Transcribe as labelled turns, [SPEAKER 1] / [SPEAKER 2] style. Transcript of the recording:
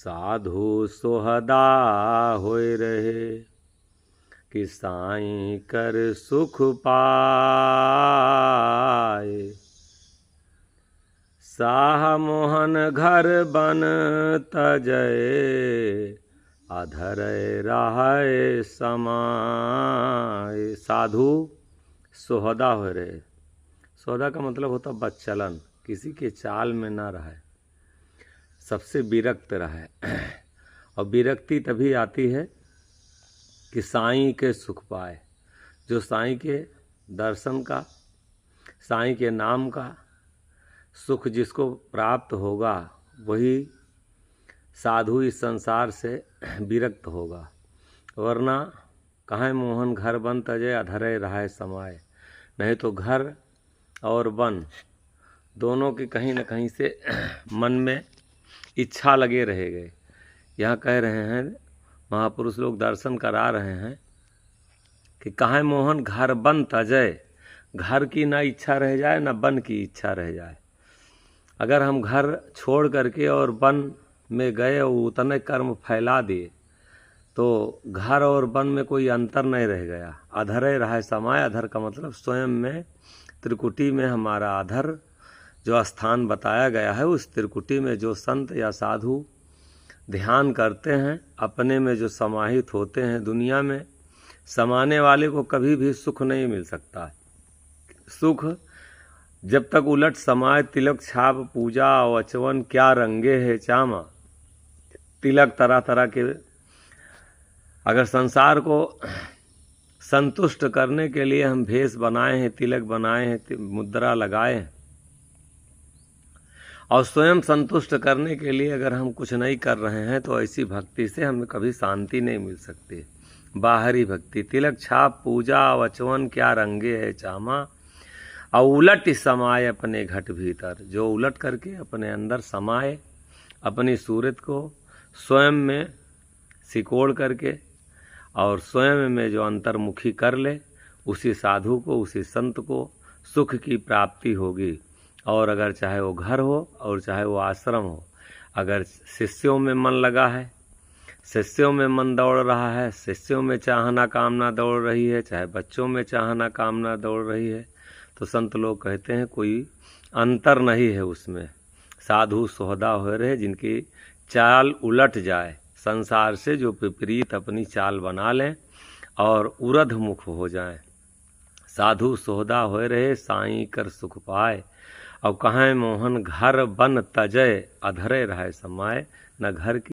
[SPEAKER 1] साधु सोहदा होय रहे, कि साईं कर सुख पाए। साह मोहन घर बन तजय, अधर रहय समाए। साधु सोहदा हो रहे। सोहदा का मतलब होता बच्चलन, किसी के चाल में ना रहे, सबसे विरक्त रहे। और विरक्ति तभी आती है कि साईं के सुख पाए। जो साईं के दर्शन का, साईं के नाम का सुख जिसको प्राप्त होगा, वही साधु इस संसार से विरक्त होगा। वरना कहाँ मोहन घर बन तजय, अधरे रहाय समाए। नहीं तो घर और वन दोनों की कहीं न कहीं से मन में इच्छा लगे रह गए। यहाँ कह रहे हैं महापुरुष लोग, दर्शन करा रहे हैं कि कहाँ मोहन घर बन तजय। घर की ना इच्छा रह जाए, ना वन की इच्छा रह जाए। अगर हम घर छोड़ करके और वन में गए और उतने कर्म फैला दिए, तो घर और वन में कोई अंतर नहीं रह गया। अधरे रहा समाय। अधर का मतलब स्वयं में, त्रिकुटी में हमारा अधर जो स्थान बताया गया है, उस त्रिकुटी में जो संत या साधु ध्यान करते हैं, अपने में जो समाहित होते हैं, दुनिया में समाने वाले को कभी भी सुख नहीं मिल सकता। सुख जब तक उलट समाय, तिलक छाप पूजा वचवन क्या रंगे है चामा। तिलक तरह तरह के, अगर संसार को संतुष्ट करने के लिए हम भेष बनाए हैं, तिलक बनाए हैं, मुद्रा लगाए हैं, और स्वयं संतुष्ट करने के लिए अगर हम कुछ नहीं कर रहे हैं, तो ऐसी भक्ति से हमें कभी शांति नहीं मिल सकती। बाहरी भक्ति, तिलक छाप पूजा वचवन क्या रंगे है चामा, और उलट समाये अपने घट भीतर। जो उलट करके अपने अंदर समाये, अपनी सूरत को स्वयं में सिकोड़ करके और स्वयं में जो अंतर्मुखी कर ले, उसी साधु को, उसी संत को सुख की प्राप्ति होगी। और अगर चाहे वो घर हो और चाहे वो आश्रम हो, अगर शिष्यों में मन लगा है, शिष्यों में मन दौड़ रहा है, शिष्यों में चाहना कामना दौड़ रही है, चाहे बच्चों में चाहना कामना दौड़ रही है, तो संत लोग कहते हैं कोई अंतर नहीं है उसमें। साधु सोहदा हो रहे, जिनकी चाल उलट जाए, संसार से जो विपरीत अपनी चाल बना लें और उर्ध्वमुख हो जाएं। साधु सोहदा हो रहे, साईं कर सुख पाए। और कहाँ मोहन घर बन तजय, अधरे रहे समाए। न घर की